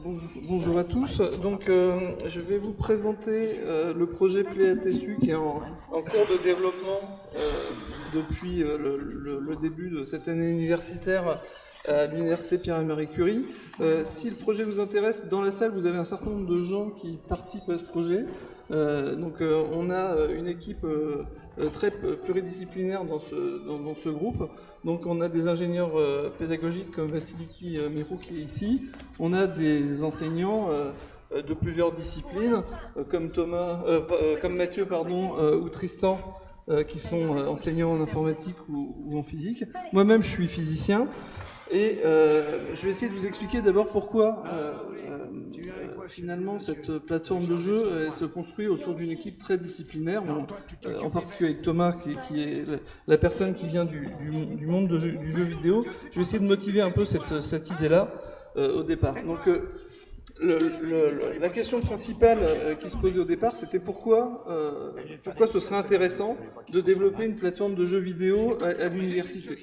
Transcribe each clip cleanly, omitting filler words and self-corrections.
Bonjour à tous. Donc, je vais vous présenter le projet PléATSU qui est en cours de développement depuis le début de cette année universitaire à l'université Pierre-et-Marie Curie. Si le projet vous intéresse, dans la salle, vous avez un certain nombre de gens qui participent à ce projet. On a une équipe très pluridisciplinaire dans ce groupe. Donc on a des ingénieurs pédagogiques comme Vassiliki Mirou qui est ici. On a des enseignants de plusieurs disciplines comme Mathieu ou Tristan qui sont enseignants en informatique ou en physique. Moi-même je suis physicien. Et je vais essayer de vous expliquer d'abord pourquoi finalement cette plateforme de jeu se construit autour d'une équipe très disciplinaire, en particulier avec Thomas qui est la personne qui vient du monde du jeu vidéo. Je vais essayer de motiver un peu cette idée-là au départ. Donc la question principale qui se posait au départ, c'était pourquoi ce serait intéressant de développer une plateforme de jeux vidéo à l'université.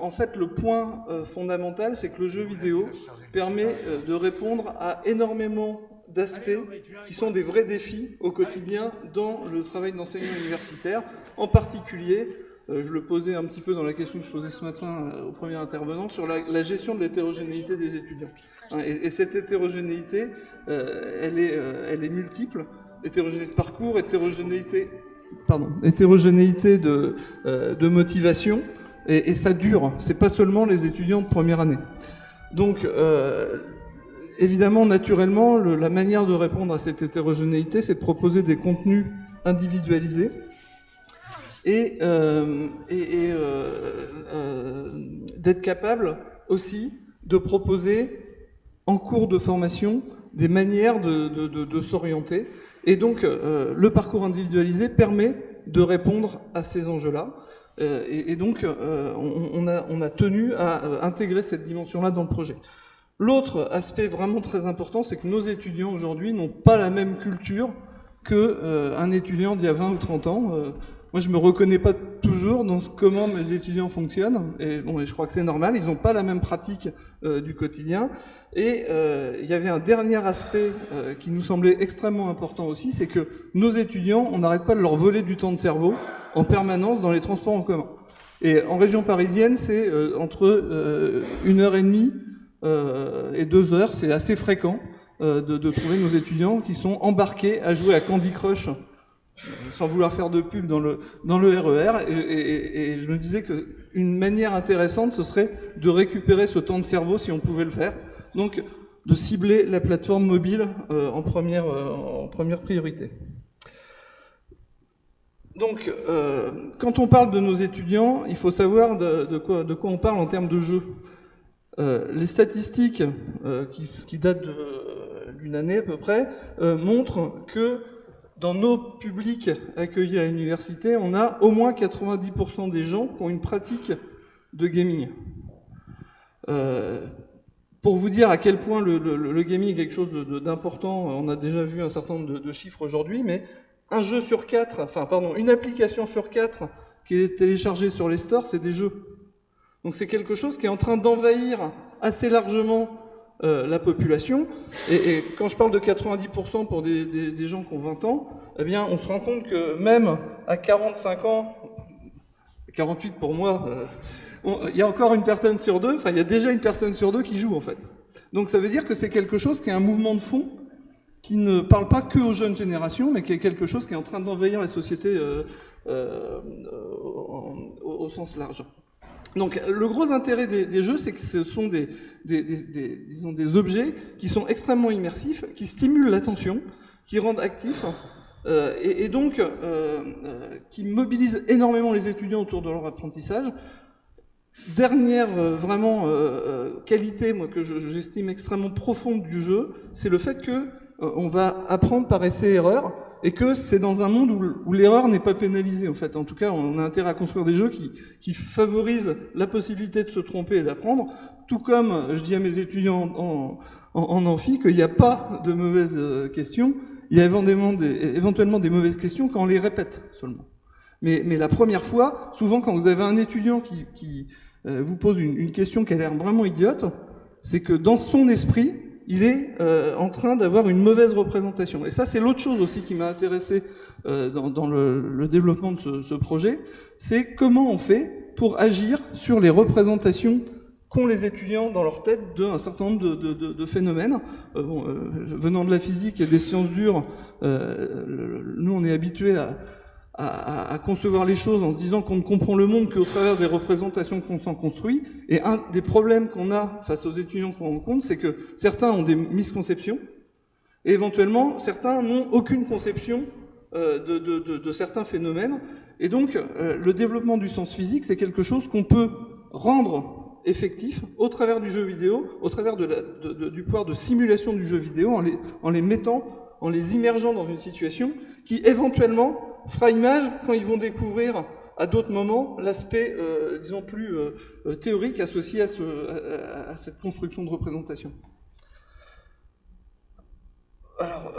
En fait, le point fondamental, c'est que le jeu vidéo permet de répondre à énormément d'aspects qui sont des vrais défis au quotidien dans le travail d'enseignant universitaire. En particulier, je le posais un petit peu dans la question que je posais ce matin au premier intervenant, sur la gestion de l'hétérogénéité des étudiants. Et cette hétérogénéité, elle est multiple. Hétérogénéité de parcours, hétérogénéité de motivation. Et ça dure, c'est pas seulement les étudiants de première année. Donc, évidemment, naturellement, la manière de répondre à cette hétérogénéité, c'est de proposer des contenus individualisés et d'être capable aussi de proposer en cours de formation des manières de s'orienter. Et donc, le parcours individualisé permet de répondre à ces enjeux-là. Et donc, on a tenu à intégrer cette dimension-là dans le projet. L'autre aspect vraiment très important, c'est que nos étudiants aujourd'hui n'ont pas la même culture qu'un étudiant d'il y a 20 ou 30 ans. Moi, je me reconnais pas toujours dans comment mes étudiants fonctionnent. Et je crois que c'est normal. Ils n'ont pas la même pratique du quotidien. Et il y avait un dernier aspect qui nous semblait extrêmement important aussi, c'est que nos étudiants, on n'arrête pas de leur voler du temps de cerveau en permanence dans les transports en commun. Et en région parisienne, c'est entre 1h30 et 2h, c'est assez fréquent de trouver nos étudiants qui sont embarqués à jouer à Candy Crush, sans vouloir faire de pub dans le RER, et je me disais qu'une manière intéressante, ce serait de récupérer ce temps de cerveau si on pouvait le faire, donc de cibler la plateforme mobile en première priorité. Donc, quand on parle de nos étudiants, il faut savoir de quoi on parle en termes de jeu. Les statistiques qui datent d'une année à peu près montrent que dans nos publics accueillis à l'université, on a au moins 90% des gens qui ont une pratique de gaming. Pour vous dire à quel point le gaming est quelque chose d'important, on a déjà vu un certain nombre de chiffres aujourd'hui, mais une application sur 4 qui est téléchargée sur les stores, c'est des jeux. Donc c'est quelque chose qui est en train d'envahir assez largement la population. Et quand je parle de 90% pour des gens qui ont 20 ans, eh bien on se rend compte que même à 45 ans, 48 pour moi, il y a encore une personne sur deux, il y a déjà une personne sur deux qui joue en fait. Donc ça veut dire que c'est quelque chose qui est un mouvement de fond qui ne parle pas que aux jeunes générations, mais qui est quelque chose qui est en train d'envahir la société au sens large. Donc le gros intérêt des jeux, c'est que ce sont des objets qui sont extrêmement immersifs, qui stimulent l'attention, qui rendent actifs, et donc qui mobilisent énormément les étudiants autour de leur apprentissage. Dernière qualité que j'estime extrêmement profonde du jeu, c'est le fait que on va apprendre par essai-erreur, et que c'est dans un monde où l'erreur n'est pas pénalisée, en fait. En tout cas, on a intérêt à construire des jeux qui favorisent la possibilité de se tromper et d'apprendre, tout comme je dis à mes étudiants en amphi qu'il n'y a pas de mauvaises questions, il y a éventuellement des mauvaises questions quand on les répète seulement. Mais la première fois, souvent quand vous avez un étudiant qui vous pose une question qui a l'air vraiment idiote, c'est que dans son esprit, il est en train d'avoir une mauvaise représentation. Et ça, c'est l'autre chose aussi qui m'a intéressé dans le développement de ce projet, c'est comment on fait pour agir sur les représentations qu'ont les étudiants dans leur tête d'un certain nombre de phénomènes. Venant de la physique et des sciences dures, nous on est habitués à concevoir les choses en se disant qu'on ne comprend le monde qu'au travers des représentations qu'on s'en construit. Et un des problèmes qu'on a face aux étudiants qu'on rencontre, c'est que certains ont des misconceptions, et éventuellement certains n'ont aucune conception de certains phénomènes. Et donc le développement du sens physique, c'est quelque chose qu'on peut rendre effectif au travers du jeu vidéo, au travers du pouvoir de simulation du jeu vidéo, en les mettant, en les immergeant dans une situation qui éventuellement fera image quand ils vont découvrir à d'autres moments l'aspect, disons, plus théorique associé à cette construction de représentation. Alors,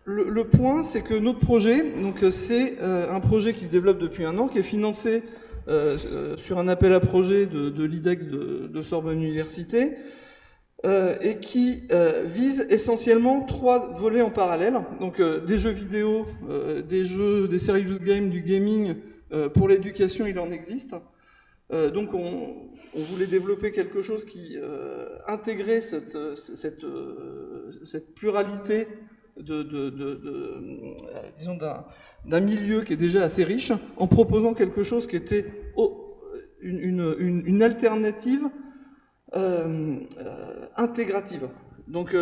le point, c'est que notre projet, donc c'est un projet qui se développe depuis 1 an, qui est financé sur un appel à projet de l'IDEX de Sorbonne Université, et qui vise essentiellement 3 volets en parallèle, donc des jeux vidéo, des serious games, du gaming. Pour l'éducation, il en existe. Donc on voulait développer quelque chose qui intégrait cette pluralité disons d'un milieu qui est déjà assez riche, en proposant quelque chose qui était une alternative intégrative. Donc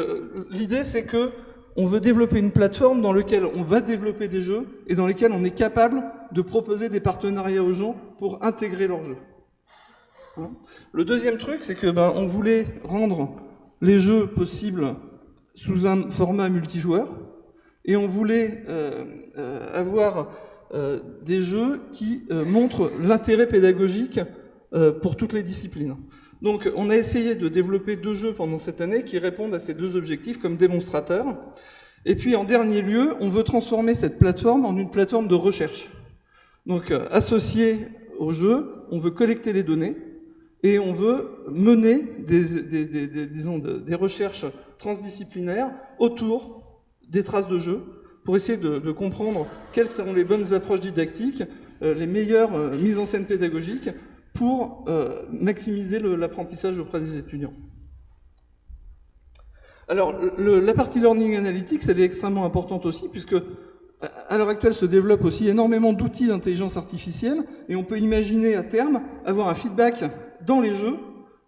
l'idée, c'est que on veut développer une plateforme dans laquelle on va développer des jeux et dans lesquels on est capable de proposer des partenariats aux gens pour intégrer leurs jeux. Le deuxième truc, c'est que on voulait rendre les jeux possibles sous un format multijoueur, et on voulait avoir des jeux qui montrent l'intérêt pédagogique pour toutes les disciplines. Donc on a essayé de développer 2 jeux pendant cette année qui répondent à ces 2 objectifs comme démonstrateurs. Et puis en dernier lieu, on veut transformer cette plateforme en une plateforme de recherche. Donc associée au jeu, on veut collecter les données et on veut mener des recherches transdisciplinaires autour des traces de jeu pour essayer de comprendre quelles seront les bonnes approches didactiques, les meilleures mises en scène pédagogiques pour maximiser l'apprentissage auprès des étudiants. Alors, la partie Learning Analytics, elle est extrêmement importante aussi, puisque à l'heure actuelle se développe aussi énormément d'outils d'intelligence artificielle, et on peut imaginer à terme avoir un feedback dans les jeux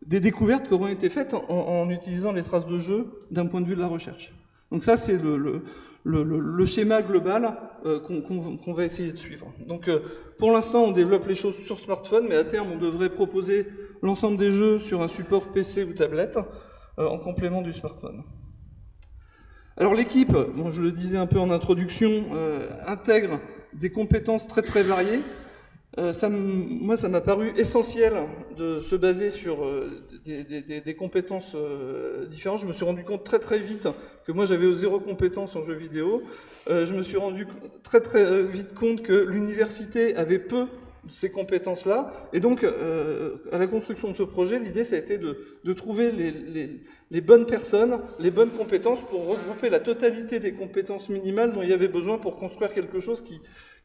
des découvertes qui auront été faites en utilisant les traces de jeu d'un point de vue de la recherche. Donc ça, c'est le schéma global qu'on va essayer de suivre. Donc pour l'instant, on développe les choses sur smartphone, mais à terme, on devrait proposer l'ensemble des jeux sur un support PC ou tablette, en complément du smartphone. Alors l'équipe, bon, je le disais un peu en introduction, intègre des compétences très très variées. Moi, ça m'a paru essentiel de se baser sur des compétences différentes. Je me suis rendu compte très très vite que moi j'avais 0 compétences en jeux vidéo. Je me suis rendu très très vite compte que l'université avait peu de ces compétences-là. Et donc, à la construction de ce projet, l'idée, ça a été de trouver les bonnes personnes, les bonnes compétences pour regrouper la totalité des compétences minimales dont il y avait besoin pour construire quelque chose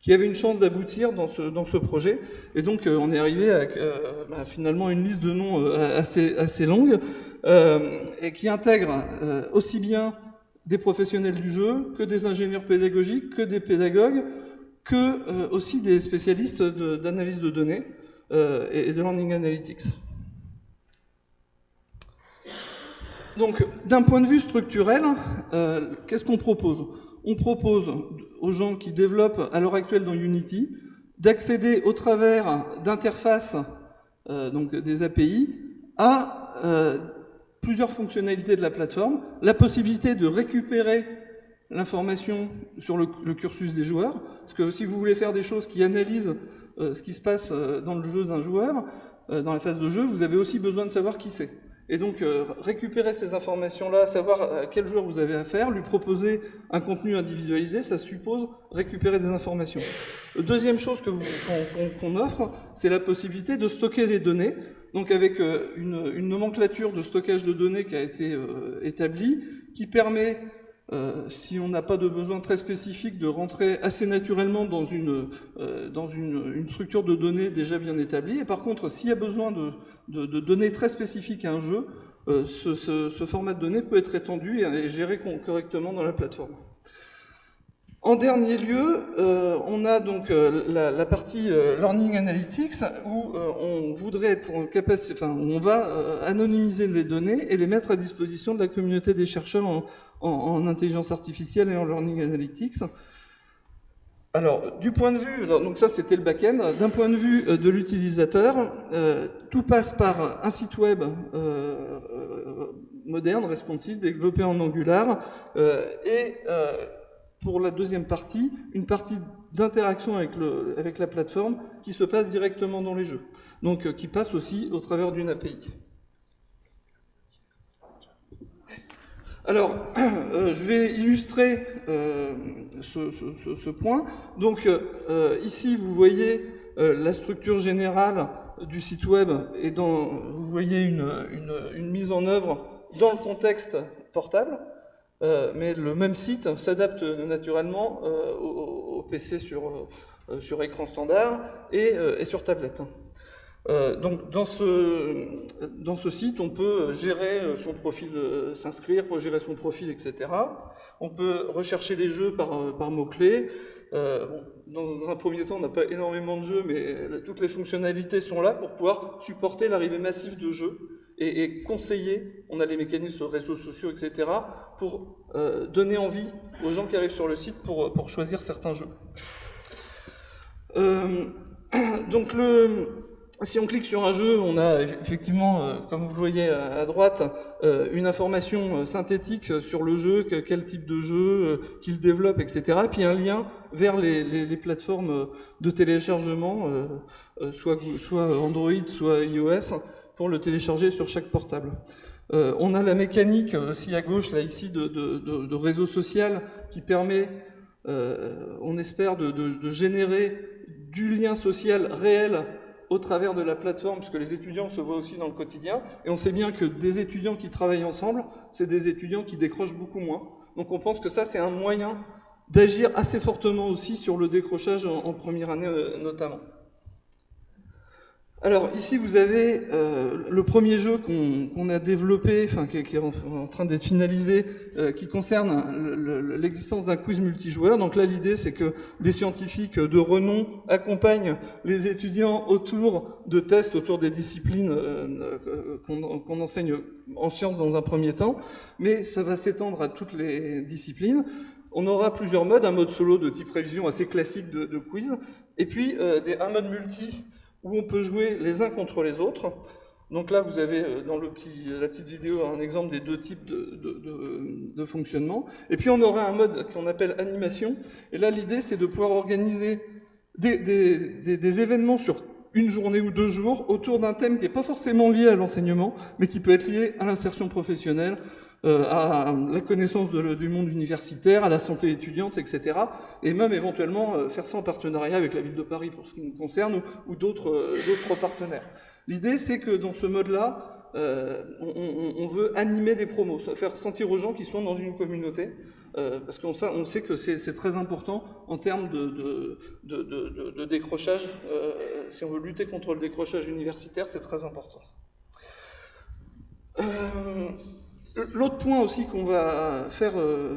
qui avait une chance d'aboutir dans ce projet. Et donc, on est arrivé à finalement une liste de noms assez longue et qui intègre aussi bien des professionnels du jeu que des ingénieurs pédagogiques, que des pédagogues, que aussi des spécialistes d'analyse de données et de Learning Analytics. Donc, d'un point de vue structurel, qu'est-ce qu'on propose ? On propose aux gens qui développent à l'heure actuelle dans Unity d'accéder au travers d'interfaces, donc des API, à plusieurs fonctionnalités de la plateforme, la possibilité de récupérer l'information sur le cursus des joueurs, parce que si vous voulez faire des choses qui analysent ce qui se passe dans le jeu d'un joueur, dans la phase de jeu, vous avez aussi besoin de savoir qui c'est. Et donc, récupérer ces informations-là, savoir à quel joueur vous avez affaire, lui proposer un contenu individualisé, ça suppose récupérer des informations. Deuxième chose qu'on offre, c'est la possibilité de stocker les données. Donc, avec une nomenclature de stockage de données qui a été établie, qui permet, si on n'a pas de besoin très spécifique, de rentrer assez naturellement dans une structure de données déjà bien établie. Et par contre, s'il y a besoin de données très spécifiques à un jeu, ce format de données peut être étendu et géré correctement dans la plateforme. En dernier lieu, on a donc la partie Learning Analytics où on voudrait être en capacité, enfin, on va anonymiser les données et les mettre à disposition de la communauté des chercheurs en intelligence artificielle et en Learning Analytics. Alors, du point de vue, donc ça c'était le back-end, d'un point de vue de l'utilisateur, tout passe par un site web moderne, responsive, développé en Angular, et pour la deuxième partie, une partie d'interaction avec la plateforme qui se passe directement dans les jeux, donc qui passe aussi au travers d'une API. Alors, je vais illustrer ce point. Donc, ici, vous voyez la structure générale du site web et vous voyez une mise en œuvre dans le contexte portable. Mais le même site s'adapte naturellement au PC sur écran standard et sur tablette. Donc dans ce site, on peut gérer son profil, s'inscrire pour gérer son profil, etc. On peut rechercher les jeux par mots-clés. Dans un premier temps, on n'a pas énormément de jeux, mais toutes les fonctionnalités sont là pour pouvoir supporter l'arrivée massive de jeux et conseiller. On a les mécanismes sur les réseaux sociaux, etc. pour donner envie aux gens qui arrivent sur le site pour choisir certains jeux. Donc si on clique sur un jeu, on a effectivement, comme vous le voyez à droite, une information synthétique sur le jeu, quel type de jeu qu'il développe, etc. Puis un lien vers les plateformes de téléchargement, soit Android, soit iOS, pour le télécharger sur chaque portable. On a la mécanique aussi à gauche, là ici, de réseau social qui permet, on espère, de générer du lien social réel au travers de la plateforme, puisque les étudiants se voient aussi dans le quotidien, et on sait bien que des étudiants qui travaillent ensemble, c'est des étudiants qui décrochent beaucoup moins. Donc on pense que ça, c'est un moyen d'agir assez fortement aussi sur le décrochage en première année notamment. Alors ici vous avez le premier jeu qu'on a développé, enfin qui est en train d'être finalisé, qui concerne l'existence d'un quiz multijoueur. Donc là l'idée c'est que des scientifiques de renom accompagnent les étudiants autour de tests, autour des disciplines qu'on enseigne en sciences dans un premier temps, mais ça va s'étendre à toutes les disciplines. On aura plusieurs modes, un mode solo de type révision assez classique de quiz, et puis un mode multi où on peut jouer les uns contre les autres. Donc là, vous avez dans la petite vidéo un exemple des deux types de fonctionnement. Et puis on aura un mode qu'on appelle animation. Et là, l'idée, c'est de pouvoir organiser des événements sur une journée ou 2 jours autour d'un thème qui n'est pas forcément lié à l'enseignement, mais qui peut être lié à l'insertion professionnelle, à la connaissance du monde universitaire, à la santé étudiante, etc. Et même éventuellement faire ça en partenariat avec la ville de Paris pour ce qui nous concerne ou d'autres partenaires. L'idée c'est que dans ce mode-là, on veut animer des promos, faire sentir aux gens qu'ils sont dans une communauté, parce qu'on sait que c'est très important en termes de décrochage. Si on veut lutter contre le décrochage universitaire, c'est très important. L'autre point aussi qu'on va faire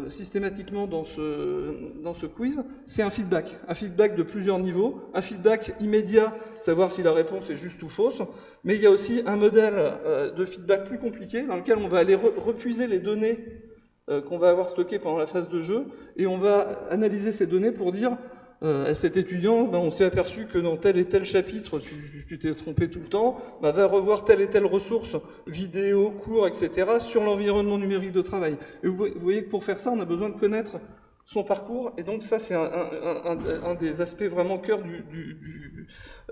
systématiquement dans ce quiz, c'est un feedback de plusieurs niveaux, un feedback immédiat, savoir si la réponse est juste ou fausse, mais il y a aussi un modèle de feedback plus compliqué dans lequel on va aller repuiser les données qu'on va avoir stockées pendant la phase de jeu, et on va analyser ces données pour dire à cet étudiant, on s'est aperçu que dans tel et tel chapitre, tu t'es trompé tout le temps, va revoir telle et telle ressource, vidéo, cours, etc., sur l'environnement numérique de travail. Et vous voyez que pour faire ça, on a besoin de connaître son parcours, et donc ça, c'est un des aspects vraiment cœur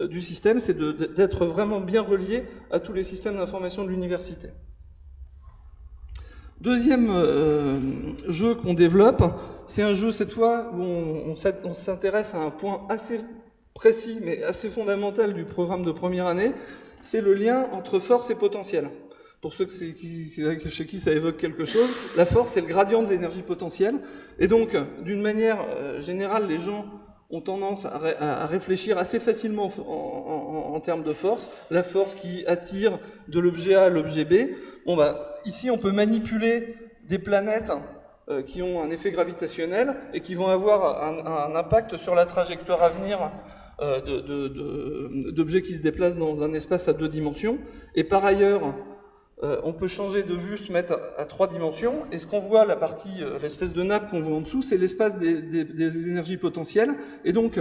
du système, c'est d'être vraiment bien relié à tous les systèmes d'information de l'université. Deuxième jeu qu'on développe, c'est un jeu cette fois où on s'intéresse à un point assez précis mais assez fondamental du programme de première année, c'est le lien entre force et potentiel. Pour ceux chez qui ça évoque quelque chose, la force c'est le gradient de l'énergie potentielle, et donc d'une manière générale les gens ont tendance à réfléchir assez facilement en termes de force, la force qui attire de l'objet A à l'objet B. Bon, bah, ici, on peut manipuler des planètes qui ont un effet gravitationnel et qui vont avoir un impact sur la trajectoire à venir d'objets qui se déplacent dans un espace à 2 dimensions. Et par ailleurs, on peut changer de vue, se mettre à 3 dimensions, et ce qu'on voit, la partie, l'espèce de nappe qu'on voit en dessous, c'est l'espace des énergies potentielles, et donc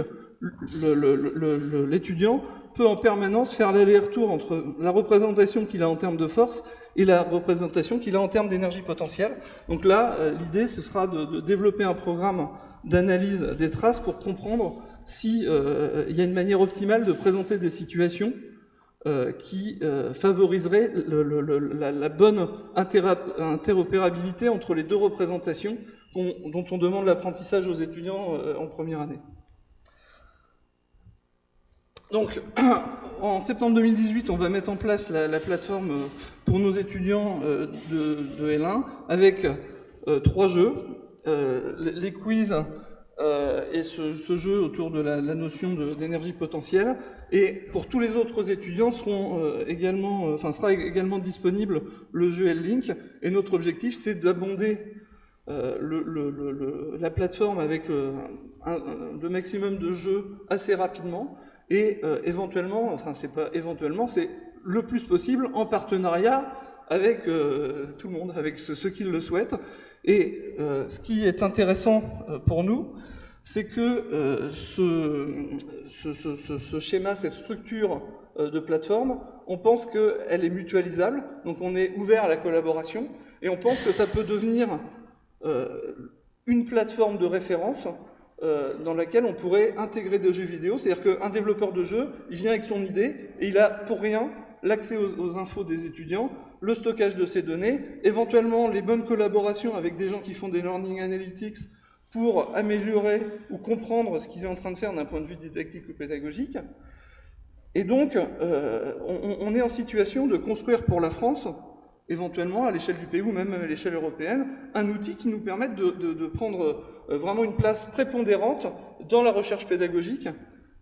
l'étudiant peut en permanence faire l'aller-retour entre la représentation qu'il a en termes de force et la représentation qu'il a en termes d'énergie potentielle. Donc là, l'idée, ce sera de développer un programme d'analyse des traces pour comprendre si il y a une manière optimale de présenter des situations qui favoriserait la bonne interopérabilité entre les deux représentations dont on demande l'apprentissage aux étudiants en première année. Donc, en septembre 2018, on va mettre en place la plateforme pour nos étudiants de L1 avec 3 jeux, les quiz, et ce jeu autour de la notion d'énergie potentielle. Et pour tous les autres étudiants sera également disponible le jeu L-Link. Et notre objectif, c'est d'abonder la plateforme avec le maximum de jeux assez rapidement. Et éventuellement, enfin c'est pas éventuellement, c'est le plus possible en partenariat avec tout le monde, avec ceux qui le souhaitent. Et ce qui est intéressant pour nous, c'est que ce schéma, cette structure de plateforme, on pense qu'elle est mutualisable, donc on est ouvert à la collaboration, et on pense que ça peut devenir une plateforme de référence dans laquelle on pourrait intégrer des jeux vidéo. C'est-à-dire qu'un développeur de jeu, il vient avec son idée, et il a pour rien l'accès aux infos des étudiants, le stockage de ces données, éventuellement les bonnes collaborations avec des gens qui font des learning analytics pour améliorer ou comprendre ce qu'il est en train de faire d'un point de vue didactique ou pédagogique. Et donc, on est en situation de construire pour la France, éventuellement à l'échelle du pays ou même à l'échelle européenne, un outil qui nous permette de prendre vraiment une place prépondérante dans la recherche pédagogique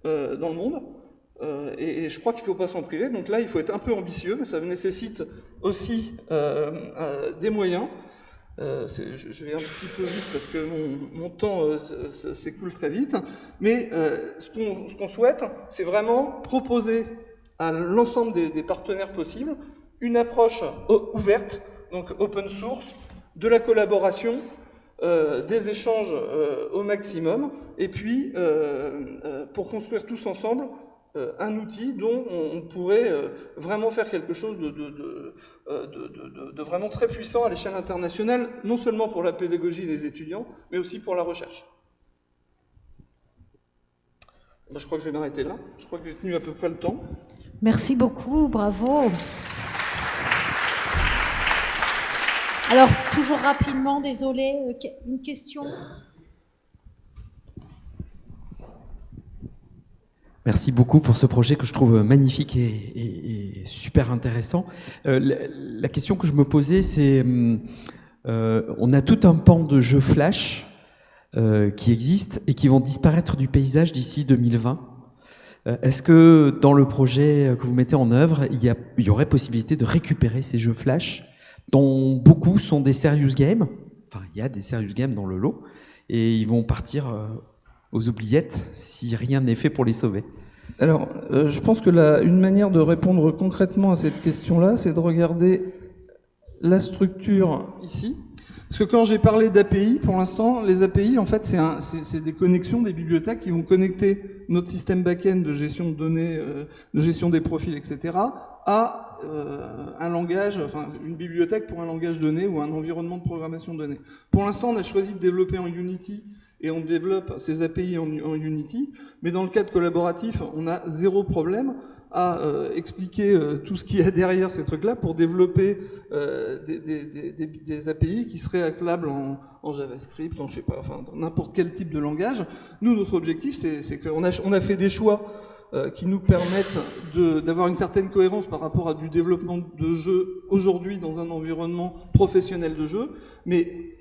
dans le monde. Et je crois qu'il ne faut pas s'en priver. Donc là, il faut être un peu ambitieux, mais ça nécessite aussi des moyens. Je vais un petit peu vite parce que mon temps s'écoule très vite. Mais ce qu'on souhaite, c'est vraiment proposer à l'ensemble des partenaires possibles une approche ouverte, donc open source, de la collaboration, des échanges au maximum, et puis pour construire tous ensemble un outil dont on pourrait vraiment faire quelque chose de vraiment très puissant à l'échelle internationale, non seulement pour la pédagogie et les étudiants, mais aussi pour la recherche. Ben, je crois que je vais m'arrêter là. Je crois que j'ai tenu à peu près le temps. Merci beaucoup, bravo. Alors, toujours rapidement, désolé, une question ? Merci beaucoup pour ce projet que je trouve magnifique et super intéressant. La question que je me posais, c'est on a tout un pan de jeux flash qui existent et qui vont disparaître du paysage d'ici 2020. Est-ce que dans le projet que vous mettez en œuvre, il y aurait possibilité de récupérer ces jeux flash dont beaucoup sont des serious games, enfin il y a des serious games dans le lot, et ils vont partir aux oubliettes si rien n'est fait pour les sauver? Alors, je pense que une manière de répondre concrètement à cette question-là, c'est de regarder la structure ici. Parce que quand j'ai parlé d'API, pour l'instant, les API, en fait, c'est des connexions, des bibliothèques qui vont connecter notre système back-end de gestion de données, de gestion des profils, etc., à un langage, enfin une bibliothèque pour un langage donné ou un environnement de programmation donné. Pour l'instant, on a choisi de développer en Unity et on développe ces API en Unity, mais dans le cadre collaboratif, on a zéro problème. à expliquer tout ce qu'il y a derrière ces trucs-là pour développer des API qui seraient appelables en JavaScript, je sais pas, enfin dans n'importe quel type de langage. Nous, notre objectif, c'est qu'on a fait des choix qui nous permettent d'avoir une certaine cohérence par rapport à du développement de jeux aujourd'hui dans un environnement professionnel de jeu, mais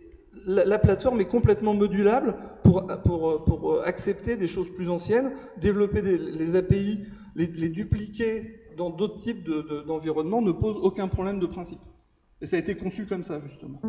la plateforme est complètement modulable pour accepter des choses plus anciennes, développer les API, les dupliquer dans d'autres types d'environnements ne pose aucun problème de principe. Et ça a été conçu comme ça, justement.